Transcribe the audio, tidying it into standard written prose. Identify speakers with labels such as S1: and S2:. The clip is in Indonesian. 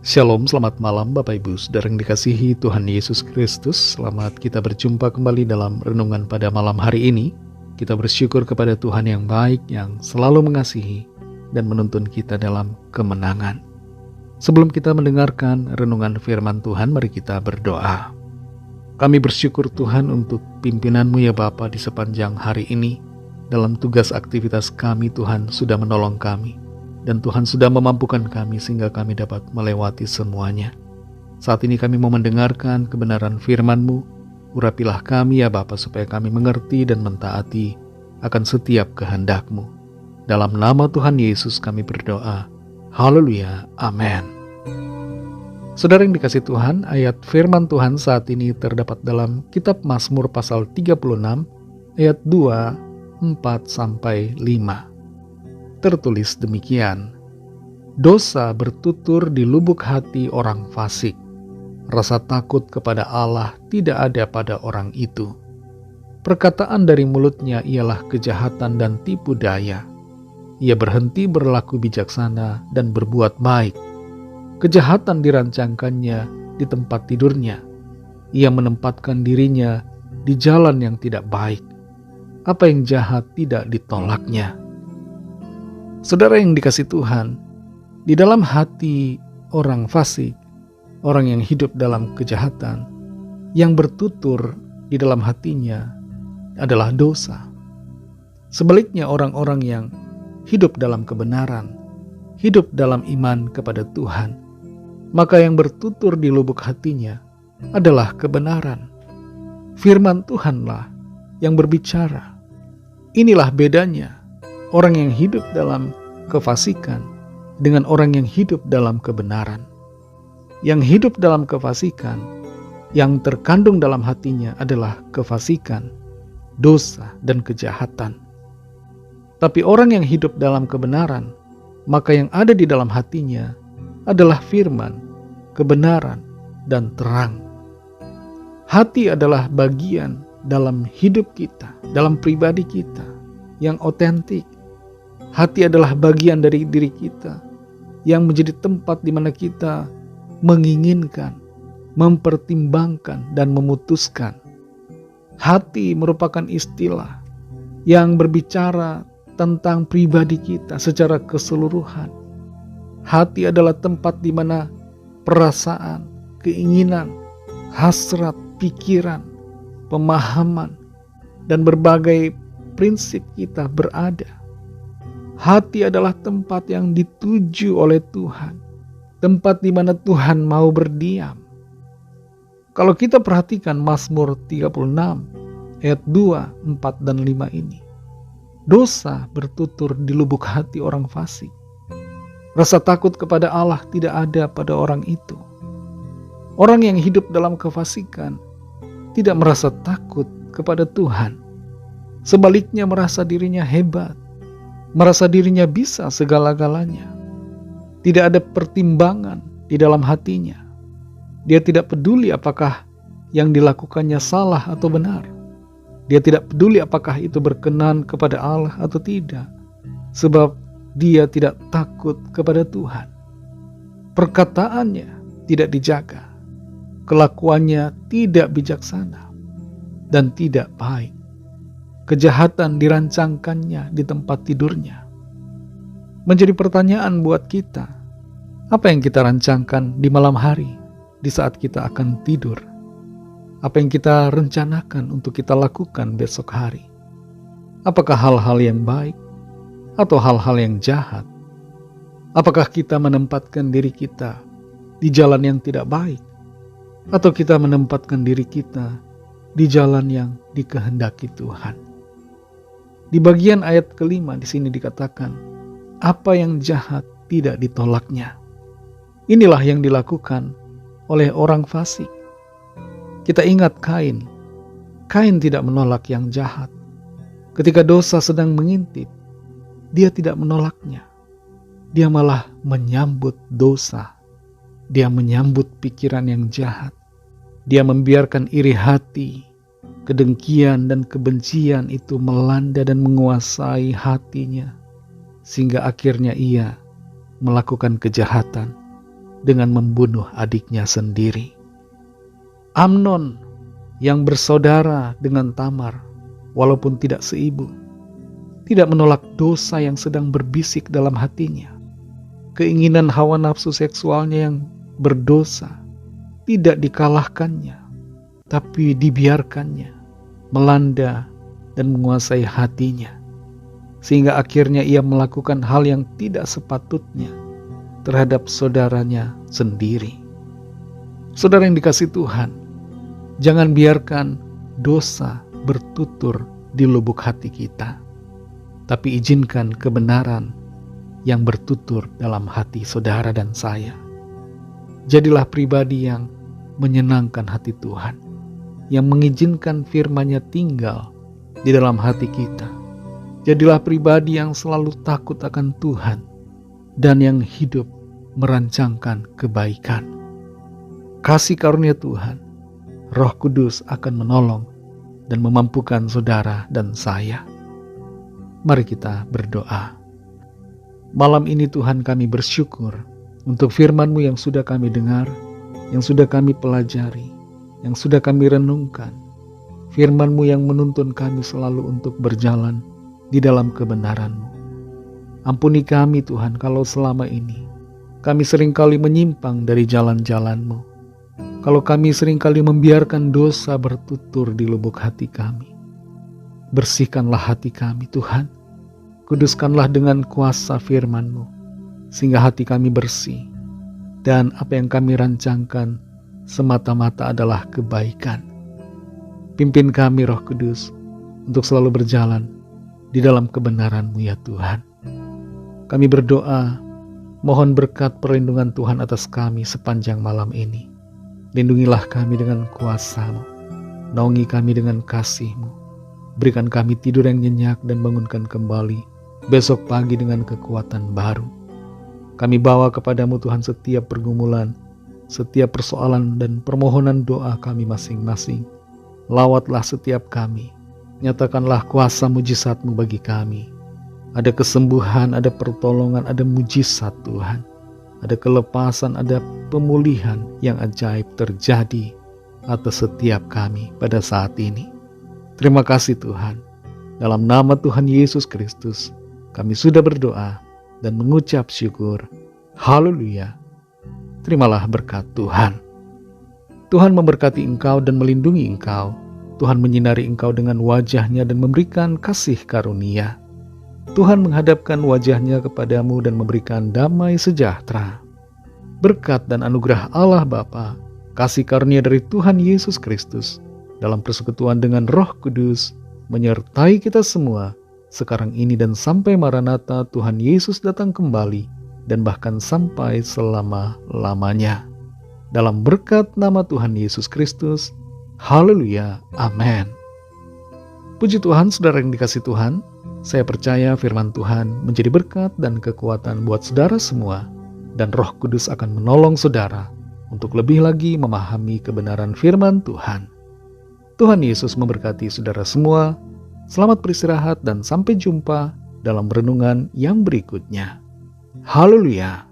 S1: Shalom, selamat malam Bapak Ibu Saudara yang dikasihi Tuhan Yesus Kristus. Selamat kita berjumpa kembali dalam renungan pada malam hari ini. Kita bersyukur kepada Tuhan yang baik, yang selalu mengasihi dan menuntun kita dalam kemenangan. Sebelum kita mendengarkan renungan firman Tuhan, mari kita berdoa. Kami bersyukur Tuhan untuk pimpinan-Mu ya Bapa di sepanjang hari ini. Dalam tugas aktivitas kami, Tuhan sudah menolong kami. Dan Tuhan sudah memampukan kami sehingga kami dapat melewati semuanya. Saat ini kami mau mendengarkan kebenaran firman-Mu. Urapilah kami ya Bapa supaya kami mengerti dan mentaati akan setiap kehendak-Mu. Dalam nama Tuhan Yesus kami berdoa. Haleluya. Amin. Saudara yang dikasih Tuhan, ayat firman Tuhan saat ini terdapat dalam kitab Mazmur pasal 36 ayat 2, 4-5. Tertulis demikian, dosa bertutur di lubuk hati orang fasik, rasa takut kepada Allah tidak ada pada orang itu. Perkataan dari mulutnya ialah kejahatan dan tipu daya. Ia berhenti berlaku bijaksana dan berbuat baik. Kejahatan dirancangkannya di tempat tidurnya. Ia menempatkan dirinya di jalan yang tidak baik. Apa yang jahat tidak ditolaknya. Saudara yang dikasih Tuhan, di dalam hati orang fasik, orang yang hidup dalam kejahatan, yang bertutur di dalam hatinya adalah dosa. Sebaliknya orang-orang yang hidup dalam kebenaran, hidup dalam iman kepada Tuhan, maka yang bertutur di lubuk hatinya adalah kebenaran. Firman Tuhanlah yang berbicara. Inilah bedanya orang yang hidup dalam kefasikan dengan orang yang hidup dalam kebenaran. Yang hidup dalam kefasikan, yang terkandung dalam hatinya adalah kefasikan, dosa, dan kejahatan. Tapi orang yang hidup dalam kebenaran, maka yang ada di dalam hatinya adalah firman, kebenaran, dan terang. Hati adalah bagian dalam hidup kita, dalam pribadi kita yang otentik. Hati adalah bagian dari diri kita yang menjadi tempat di mana kita menginginkan, mempertimbangkan, dan memutuskan. Hati merupakan istilah yang berbicara tentang pribadi kita secara keseluruhan. Hati adalah tempat di mana perasaan, keinginan, hasrat, pikiran, pemahaman, dan berbagai prinsip kita berada. Hati adalah tempat yang dituju oleh Tuhan, tempat di mana Tuhan mau berdiam. Kalau kita perhatikan Mazmur 36 ayat 2, 4, dan 5 ini, dosa bertutur di lubuk hati orang fasik. Rasa takut kepada Allah tidak ada pada orang itu. Orang yang hidup dalam kefasikan tidak merasa takut kepada Tuhan. Sebaliknya merasa dirinya hebat, merasa dirinya bisa segala-galanya. Tidak ada pertimbangan di dalam hatinya. Dia tidak peduli apakah yang dilakukannya salah atau benar. Dia tidak peduli apakah itu berkenan kepada Allah atau tidak. Sebab dia tidak takut kepada Tuhan. Perkataannya tidak dijaga. Kelakuannya tidak bijaksana dan tidak baik. Kejahatan dirancangkannya di tempat tidurnya. Menjadi pertanyaan buat kita, apa yang kita rancangkan di malam hari, di saat kita akan tidur? Apa yang kita rencanakan untuk kita lakukan besok hari? Apakah hal-hal yang baik atau hal-hal yang jahat? Apakah kita menempatkan diri kita di jalan yang tidak baik, atau kita menempatkan diri kita di jalan yang dikehendaki Tuhan? Di bagian ayat kelima di sini dikatakan, apa yang jahat tidak ditolaknya. Inilah yang dilakukan oleh orang fasik. Kita ingat Kain. Kain tidak menolak yang jahat. Ketika dosa sedang mengintip, dia tidak menolaknya. Dia malah menyambut dosa. Dia menyambut pikiran yang jahat. Dia membiarkan iri hati, kedengkian dan kebencian itu melanda dan menguasai hatinya, sehingga akhirnya ia melakukan kejahatan. dengan membunuh adiknya sendiri. Amnon yang bersaudara dengan Tamar, walaupun tidak seibu, tidak menolak dosa yang sedang berbisik dalam hatinya. Keinginan hawa nafsu seksualnya yang berdosa tidak dikalahkannya, tapi dibiarkannya melanda dan menguasai hatinya, sehingga akhirnya ia melakukan hal yang tidak sepatutnya terhadap saudaranya sendiri. Saudara yang dikasihi Tuhan, jangan biarkan dosa bertutur di lubuk hati kita, tapi izinkan kebenaran yang bertutur dalam hati saudara dan saya. Jadilah pribadi yang menyenangkan hati Tuhan, yang mengizinkan firman-Nya tinggal di dalam hati kita. Jadilah pribadi yang selalu takut akan Tuhan dan yang hidup merancangkan kebaikan. Kasih karunia Tuhan, Roh Kudus akan menolong dan memampukan saudara dan saya. Mari kita berdoa. Malam ini Tuhan, kami bersyukur untuk firman-Mu yang sudah kami dengar, yang sudah kami pelajari, yang sudah kami renungkan. Firman-Mu yang menuntun kami selalu untuk berjalan di dalam kebenaran-Mu. Ampuni kami Tuhan kalau selama ini kami seringkali menyimpang dari jalan-jalan-Mu. Kalau kami seringkali membiarkan dosa bertutur di lubuk hati kami. Bersihkanlah hati kami Tuhan. Kuduskanlah dengan kuasa firman-Mu, sehingga hati kami bersih. Dan apa yang kami rancangkan semata-mata adalah kebaikan. Pimpin kami Roh Kudus untuk selalu berjalan di dalam kebenaran-Mu ya Tuhan. Kami berdoa, mohon berkat perlindungan Tuhan atas kami sepanjang malam ini. Lindungilah kami dengan kuasa-Mu, naungi kami dengan kasih-Mu. Berikan kami tidur yang nyenyak dan bangunkan kembali besok pagi dengan kekuatan baru. Kami bawa kepadamu Tuhan setiap pergumulan, setiap persoalan dan permohonan doa kami masing-masing. Lawatlah setiap kami, nyatakanlah kuasa mujizat-Mu bagi kami. Ada kesembuhan, ada pertolongan, ada mujizat Tuhan. Ada kelepasan, ada pemulihan yang ajaib terjadi atas setiap kami pada saat ini. Terima kasih Tuhan. Dalam nama Tuhan Yesus Kristus, kami sudah berdoa dan mengucap syukur. Haleluya. Terimalah berkat Tuhan. Tuhan memberkati engkau dan melindungi engkau. Tuhan menyinari engkau dengan wajah-Nya dan memberikan kasih karunia. Tuhan menghadapkan wajah-Nya kepadamu dan memberikan damai sejahtera. Berkat dan anugerah Allah Bapa, kasih karunia dari Tuhan Yesus Kristus, dalam persekutuan dengan Roh Kudus, menyertai kita semua, sekarang ini dan sampai Maranatha Tuhan Yesus datang kembali, dan bahkan sampai selama-lamanya. Dalam berkat nama Tuhan Yesus Kristus, haleluya, amin. Puji Tuhan, saudara yang dikasihi Tuhan, saya percaya firman Tuhan menjadi berkat dan kekuatan buat saudara semua, dan Roh Kudus akan menolong saudara untuk lebih lagi memahami kebenaran firman Tuhan. Tuhan Yesus memberkati saudara semua. Selamat beristirahat dan sampai jumpa dalam renungan yang berikutnya. Haleluya.